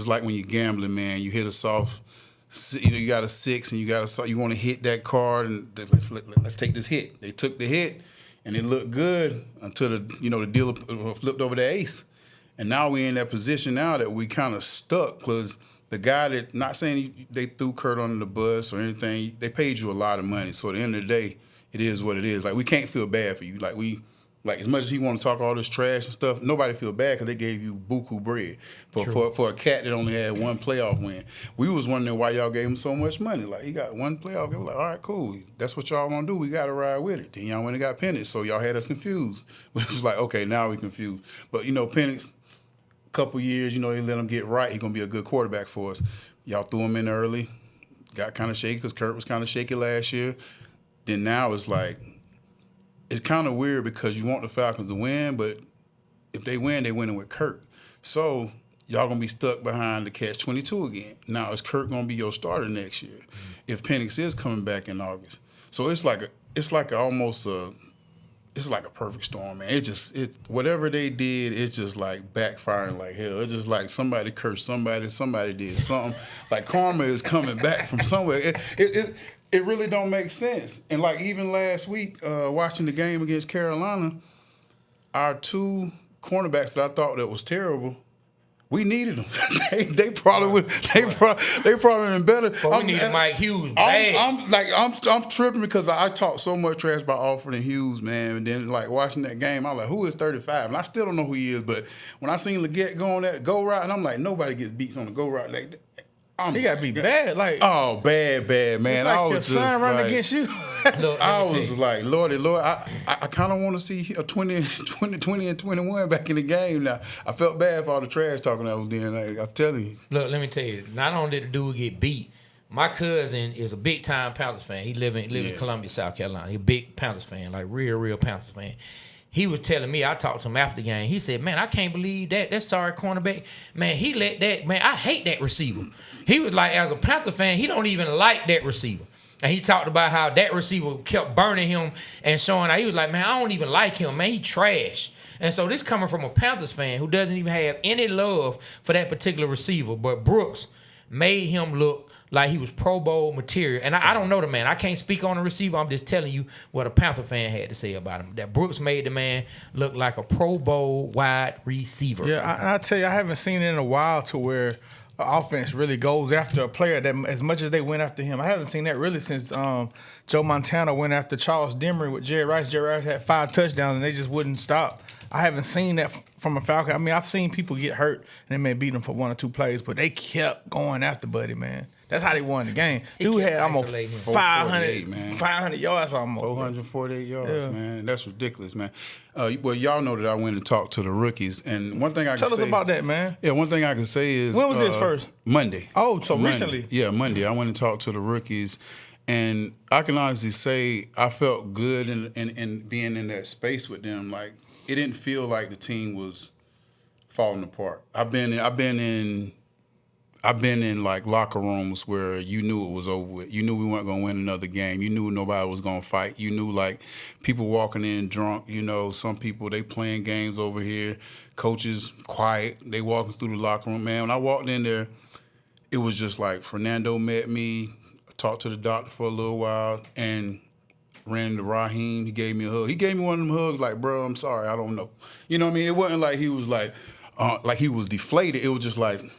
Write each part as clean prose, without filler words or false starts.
it's like when you're gambling, man. You hit a soft, you got a 6, and you want to hit that card, and let's take this hit. They took the hit, and it looked good until the dealer flipped over the ace, and now we in that position now that we kind of stuck because the guy that, not saying they threw Kurt under the bus or anything, they paid you a lot of money. So at the end of the day, it is what it is. Like, we can't feel bad for you. Like as much as he want to talk all this trash and stuff, nobody feel bad because they gave you buku bread for a cat that only had one playoff win. We was wondering why y'all gave him so much money. Like, he got one playoff. We were like, all right, cool. That's what y'all want to do. We got to ride with it. Then y'all went and got Penix, so y'all had us confused. Which was like, okay, now we confused. But, Penix, couple years, they let him get right. He's going to be a good quarterback for us. Y'all threw him in early. Got kind of shaky because Kurt was kind of shaky last year. Then now it's like, it's kind of weird because you want the Falcons to win, but if they win, they winning with Kurt. So y'all going to be stuck behind the catch-22 again. Now, is Kurt going to be your starter next year if Penix is coming back in August? So it's like a perfect storm, man. Whatever they did, it's just like backfiring like hell. It's just like somebody cursed somebody did something. Like karma is coming back from somewhere. It really don't make sense. And like even last week, watching the game against Carolina, our 2 cornerbacks that I thought that was terrible, we needed them. they probably would. They probably been better. But we needed Mike Hughes. I'm tripping because I talk so much trash about Alford and Hughes, man. And then like watching that game, I'm like, who is 35? And I still don't know who he is. But when I seen Leggett go on that go route, and I'm like, nobody gets beat on the go route. Like, he got to be bad. Like, oh, bad, man. Like your son running against you. Look, I was like, Lord, I kind of want to see a 20 and 21 back in the game now. I felt bad for all the trash talking I was doing. Like, I'm telling you. Look, let me tell you, not only did the dude get beat, my cousin is a big-time Panthers fan. He live in Columbia, South Carolina. He a big Panthers fan, like real Panthers fan. He was telling me, I talked to him after the game. He said, man, I can't believe that sorry cornerback. Man, he let that, man, I hate that receiver. He was like, as a Panther fan, he don't even like that receiver. And he talked about how that receiver kept burning him and showing how he was like, man, I don't even like him, man, he trash. And so this coming from a Panthers fan who doesn't even have any love for that particular receiver. But Brooks made him look like he was Pro Bowl material. And I don't know the man. I can't speak on the receiver. I'm just telling you what a Panther fan had to say about him. That Brooks made the man look like a Pro Bowl wide receiver. Yeah, I tell you, I haven't seen it in a while to where the offense really goes after a player that as much as they went after him. I haven't seen that really since Joe Montana went after Charles Demery with Jerry Rice. Jerry Rice had 5 touchdowns, and they just wouldn't stop. I haven't seen that from a Falcon. I mean, I've seen people get hurt, and they may beat them for 1 or 2 plays, but they kept going after Buddy, man. That's how they won the game. Dude had almost 500 yards almost. 448 yards, man. That's ridiculous, man. Well, y'all know that I went and talked to the rookies, and one thing I can say... Tell us about that, man. Yeah, one thing I can say is... When was this first? Monday. Oh, so Monday. Recently? Yeah, Monday. I went and talked to the rookies, and I can honestly say I felt good in being in that space with them. Like, it didn't feel like the team was falling apart. I've been in like locker rooms where you knew it was over with. You knew we weren't going to win another game. You knew nobody was going to fight. You knew like people walking in drunk. Some people, they playing games over here. Coaches quiet. They walking through the locker room. Man, when I walked in there, it was just like Fernando met me, talked to the doctor for a little while, and ran into Raheem. He gave me a hug. He gave me one of them hugs like, bro, I'm sorry, I don't know. You know what I mean? It wasn't like he was like he was deflated. It was just like... and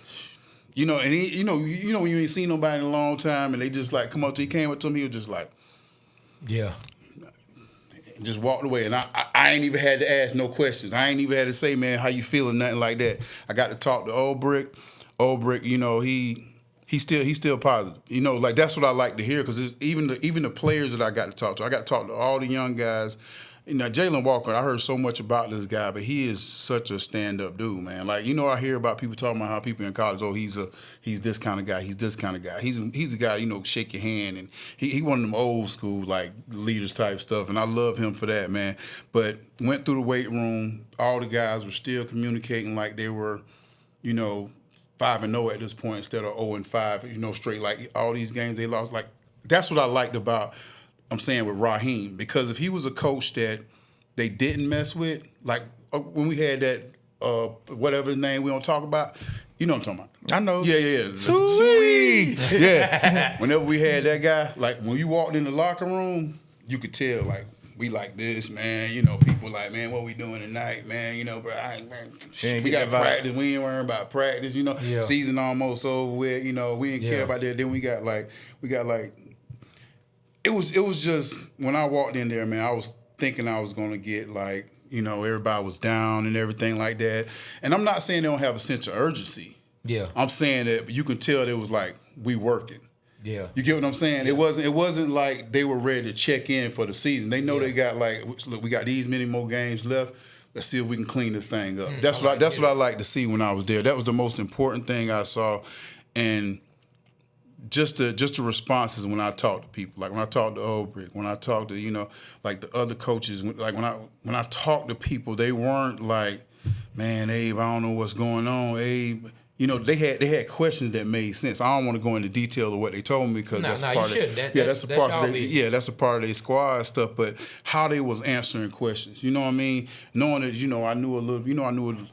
he, when you ain't seen nobody in a long time and they just like come up to you, he came up to him, he was just like, yeah. Just walked away. And I ain't even had to ask no questions. I ain't even had to say, man, how you feeling, nothing like that. I got to talk to Old Brick. Old Brick, he's still positive. Like that's what I like to hear because even the players that I got to talk to. I got to talk to all the young guys. Jalen Walker, I heard so much about this guy, but he is such a stand-up dude, man. Like, I hear about people talking about how people in college, he's this kind of guy, he's this kind of guy. He's the guy, shake your hand, and he one of them old school, like, leaders type stuff, and I love him for that, man. But went through the weight room, all the guys were still communicating like they were, 5-0 at this point instead of 0-5, straight. Like, all these games they lost. Like, that's what I liked about I'm saying with Raheem, because if he was a coach that they didn't mess with, like when we had whatever his name we don't talk about. You know what I'm talking about. I know. Yeah. Sweet. Yeah. Whenever we had that guy, like when you walked in the locker room, you could tell like we like this, man. You know, people like, man, what we doing tonight, man? You know, bro, we got practice. We ain't worrying about practice. You know, season almost over with. You know, we didn't care about that. Then we got like. It was just when I walked in there, man. I was thinking I was gonna get like, you know, everybody was down and everything like that. And I'm not saying they don't have a sense of urgency. Yeah. I'm saying that you can tell it was like we working. Yeah. You get what I'm saying? Yeah. It wasn't like they were ready to check in for the season. They know they got like, look, we got these many more games left. Let's see if we can clean this thing up. That's what I like to see when I was there. That was the most important thing I saw. And just the responses when I talk to people, like when I talk to Obrick, when I talk to, you know, like the other coaches, like when I talk to people, they weren't like, man, Abe, I don't know what's going on, Abe. You know, they had questions that made sense. I don't want to go into detail of what they told me because that's a part of that's a part of their squad stuff. But how they was answering questions, you know what I mean? Knowing that, you know, I knew a little, you know,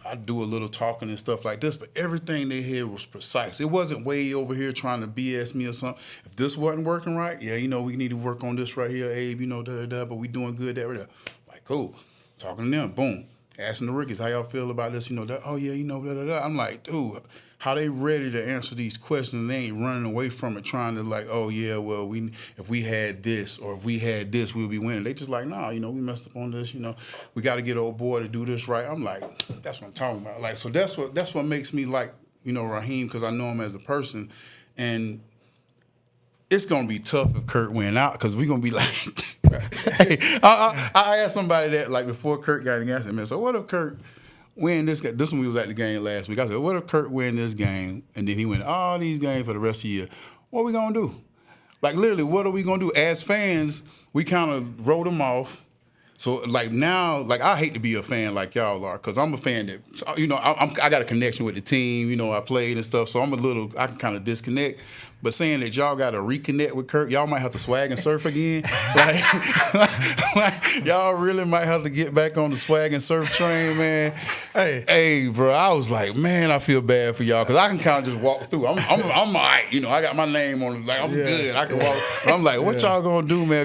I do a little talking and stuff like this, but everything they had was precise. It wasn't way over here trying to BS me or something. If this wasn't working right, yeah, you know, we need to work on this right here, Abe. You know, but we doing good there. Like, cool. Talking to them, boom. Asking the rookies, how y'all feel about this? You know, that, oh, yeah, you know, I'm like, dude, how they ready to answer these questions? They ain't running away from it trying to like, oh, yeah, well, if we had this or if we had this, we'll be winning. They just like, nah, you know, we messed up on this. You know, we got to get old boy to do this right. I'm like, that's what I'm talking about. Like, so that's what makes me like, you know, Raheem, because I know him as a person. And it's going to be tough if Kurt went out because we're going to be like, hey, I asked somebody that, like, before Kurt got in the game, man, so what if Kurt win this game? This one we was at the game last week. I said, what if Kurt win this game and then he win all these games for the rest of the year? What are we going to do? Like, literally, what are we going to do? As fans, we kind of wrote them off. So, like, now, like, I hate to be a fan like y'all are because I'm a fan that, you know, I got a connection with the team. You know, I played and stuff, so I can kind of disconnect. But saying that y'all got to reconnect with Kurt, y'all might have to swag and surf again. like, y'all really might have to get back on the swag and surf train, man. Hey, bro, I was like, man, I feel bad for y'all because I can kind of just walk through. I'm all right, you know. I got my name on it, like I'm good. I can walk. I'm like, what y'all gonna do, man?